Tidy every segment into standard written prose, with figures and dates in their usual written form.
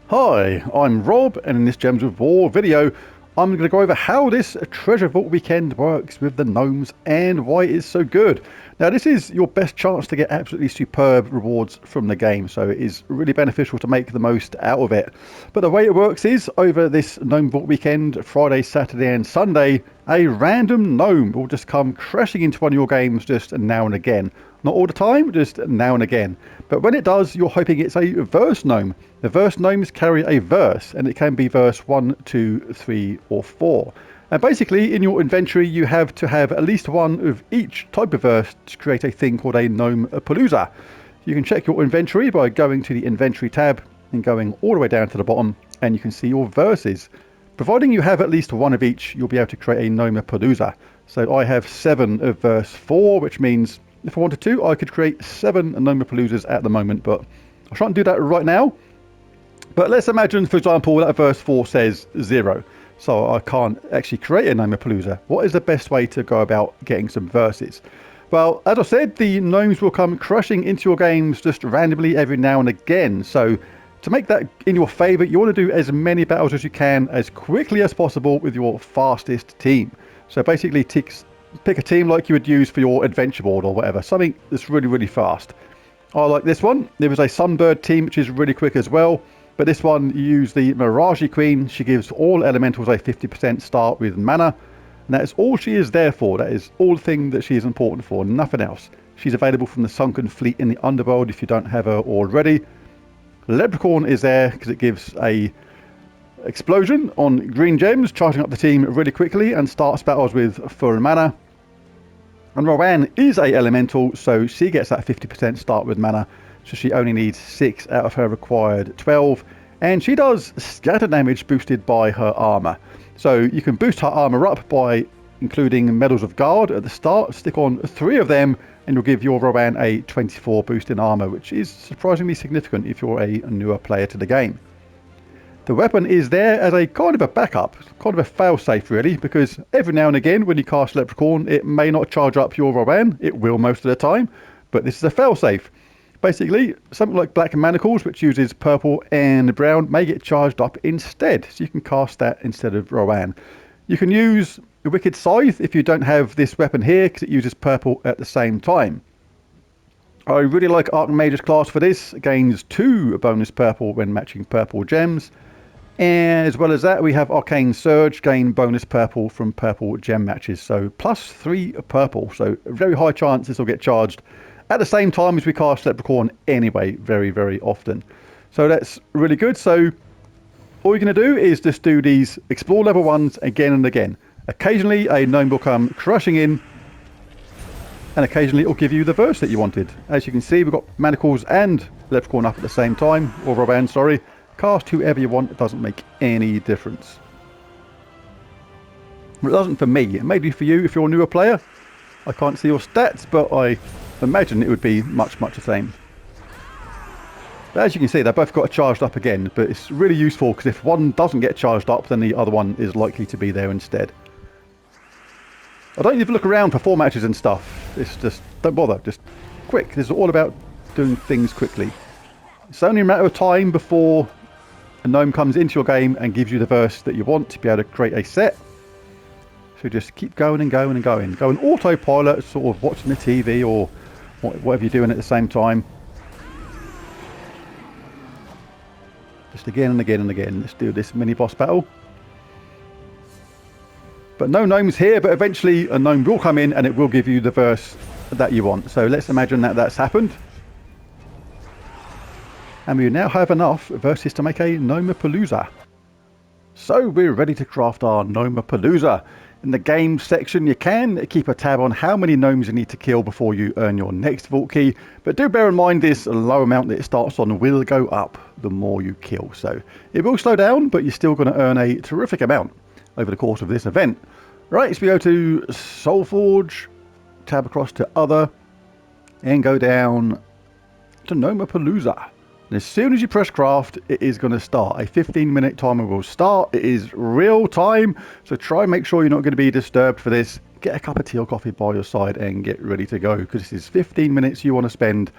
Hi, I'm Rob, and in this Gems of War video I'm going to go over how this treasure vault weekend works with the gnomes and why it is so good. Now this is your best chance to get absolutely superb rewards from the game, so it is really beneficial to make the most out of it. But the way it works is, over this gnome vault weekend, Friday, Saturday and Sunday, a random gnome will just come crashing into one of your games just now and again. Not all the time, just now and again. But when it does, you're hoping it's a verse gnome. The verse gnomes carry a verse, and it can be verse 1, 2, 3 or 4. And basically in your inventory you have to have at least one of each type of verse to create a thing called a Gnome Palooza. You can check your inventory by going to the inventory tab and going all the way down to the bottom, and you can see your verses. Providing you have at least one of each, you'll be able to create a Gnome Palooza. So I have 7 of verse 4, which means if I wanted to, I could create 7 Gnome Paloozas at the moment, but I'll try and do that right now. But let's imagine, for example, that verse 4 says 0. So I can't actually create a Gnome Palooza. What is the best way to go about getting some verses? Well, as I said, the gnomes will come crashing into your games just randomly every now and again. So to make that in your favour, you want to do as many battles as you can as quickly as possible with your fastest team. So basically pick a team like you would use for your adventure board or whatever, something that's really, really fast. I like this one. There was a Sunbird team which is really quick as well, but this one you use the Mirage Queen. She gives all elementals a 50% start with mana, and that is all she is there for. That is all the thing that she is important for, nothing else. She's available from the Sunken Fleet in the Underworld if you don't have her already. Leprechaun is there because it gives a explosion on green gems, charging up the team really quickly and starts battles with full mana. And Rowan is a elemental, so she gets that 50% start with mana, so she only needs 6 out of her required 12, and she does scatter damage boosted by her armor. So you can boost her armor up by including Medals of Guard at the start, stick on 3 of them, and you'll give your Rowan a 24 boost in armor, which is surprisingly significant if you're a newer player to the game. The weapon is there as a kind of a backup, kind of a fail-safe really, because every now and again when you cast Leprechaun it may not charge up your Rowan. It will most of the time, but this is a fail-safe. Basically, something like Black Manacles, which uses purple and brown, may get charged up instead, so you can cast that instead of Rowan. You can use the Wicked Scythe if you don't have this weapon here, because it uses purple at the same time. I really like Archmage's class for this. It gains 2 bonus purple when matching purple gems. And as well as that, we have Arcane Surge, gain bonus purple from purple gem matches. So plus 3 purple. So a very high chance this will get charged at the same time as we cast Leprechaun anyway, very, very often. So that's really good. So all you're going to do is just do these explore level 1s again and again. Occasionally a gnome will come crushing in, and occasionally it will give you the verse that you wanted. As you can see, we've got Manacles and Leprechaun up at the same time, or Rowan, sorry. Cast whoever you want, it doesn't make any difference. Well, it doesn't for me. It may do for you if you're a newer player. I can't see your stats, but I imagine it would be much the same. But as you can see, they've both got charged up again, but it's really useful because if one doesn't get charged up, then the other one is likely to be there instead. I don't need to look around for 4 matches and stuff. It's just, don't bother, just quick. This is all about doing things quickly. It's only a matter of time before a gnome comes into your game and gives you the verse that you want to be able to create a set. So just keep going and going and going. Go on autopilot, sort of watching the TV or whatever you're doing at the same time. Just again and again and again. Let's do this mini boss battle. But no gnomes here, but eventually a gnome will come in and it will give you the verse that you want. So let's imagine that that's happened. And we now have enough verses to make a Gnome Palooza. So we're ready to craft our Gnome Palooza. In the game section you can keep a tab on how many gnomes you need to kill before you earn your next vault key, but do bear in mind this low amount that it starts on will go up the more you kill. So it will slow down, but you're still going to earn a terrific amount over the course of this event. Right, so we go to Soulforge, tab across to Other, and go down to Gnome Palooza. And as soon as you press craft, it is going to start. A 15-minute timer will start. It is real time, so try and make sure you're not going to be disturbed for this. Get a cup of tea or coffee by your side and get ready to go, because this is 15 minutes you want to spend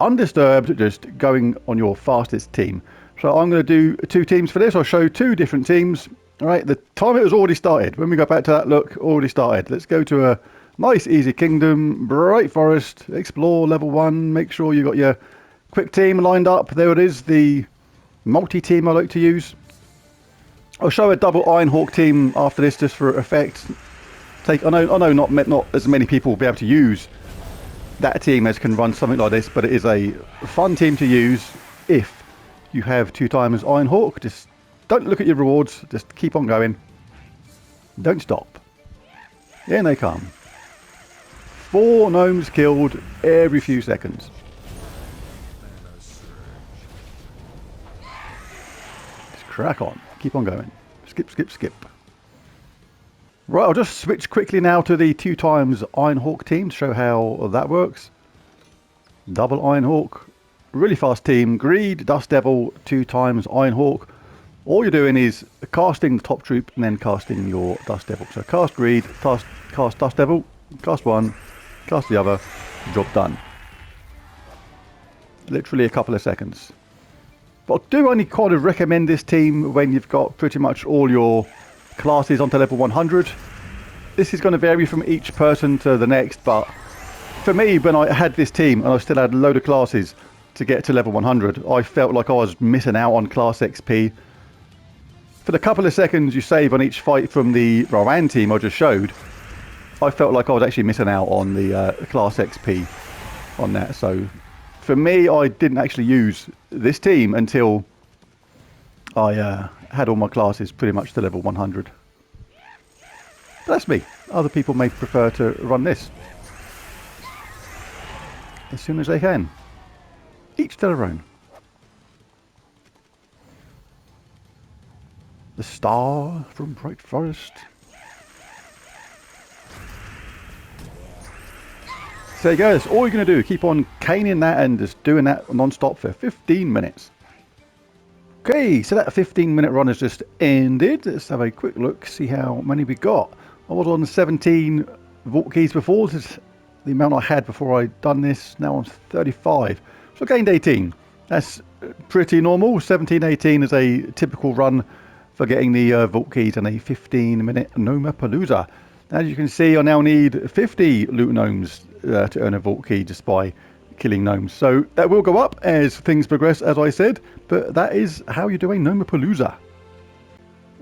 undisturbed, just going on your fastest team. So I'm going to do 2 teams for this. I'll show 2 different teams. All right, the timer has already started. When we go back to that look, already started. Let's go to a nice easy kingdom, bright forest, explore level 1. Make sure you got your quick team lined up. There it is, the multi-team I like to use. I'll show a double Ironhawk team after this just for effect. I know not as many people will be able to use that team as can run something like this, but it is a fun team to use if you have 2 times Ironhawk. Just don't look at your rewards, just keep on going. Don't stop. In they come. 4 gnomes killed every few seconds. Just crack on. Keep on going. Skip, skip, skip. Right, I'll just switch quickly now to the 2 times Ironhawk team to show how that works. Double Ironhawk. Really fast team. Greed, Dust Devil, 2 times Ironhawk. All you're doing is casting the top troop and then casting your Dust Devil. So cast Greed, cast Dust Devil, cast one, cast the other, job done. Literally a couple of seconds. But I do only kind of recommend this team when you've got pretty much all your classes onto level 100. This is going to vary from each person to the next, but for me, when I had this team and I still had a load of classes to get to level 100, I felt like I was missing out on class XP. For the couple of seconds you save on each fight from the Rowan team I just showed, I felt like I was actually missing out on the class XP on that. So for me, I didn't actually use this team until I had all my classes pretty much to level 100. But that's me. Other people may prefer to run this as soon as they can. Each to their own. The star from Bright Forest. So there you go, that's all you're going to do. Keep on caning that and just doing that non-stop for 15 minutes. Okay, so that 15-minute run has just ended. Let's have a quick look, see how many we got. I was on 17 vault keys before. This is the amount I had before I'd done this. Now I'm 35. So I gained 18. That's pretty normal. 17, 18 is a typical run for getting the vault keys in a 15-minute Noma Palooza. As you can see, I now need 50 loot gnomes to earn a vault key just by killing gnomes. So that will go up as things progress, as I said, but that is how you do a Noma Palooza.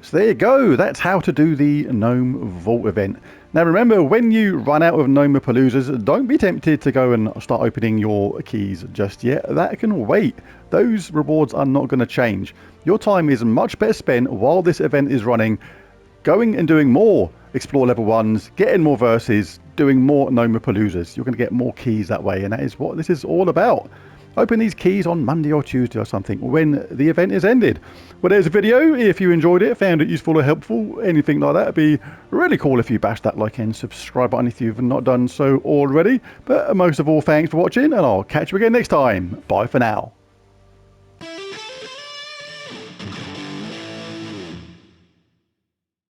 So there you go, that's how to do the Gnome Vault event. Now remember, when you run out of Noma Paloozas, don't be tempted to go and start opening your keys just yet. That can wait. Those rewards are not going to change. Your time is much better spent while this event is running, going and doing more Explore level 1s, getting more verses, doing more Noma Paloozas. You're going to get more keys that way, and that is what this is all about. Open these keys on Monday or Tuesday or something when the event is ended. Well, there's a video. If you enjoyed it, found it useful or helpful, anything like that, it'd be really cool if you bash that like and subscribe button if you've not done so already. But most of all, thanks for watching, and I'll catch you again next time. Bye for now.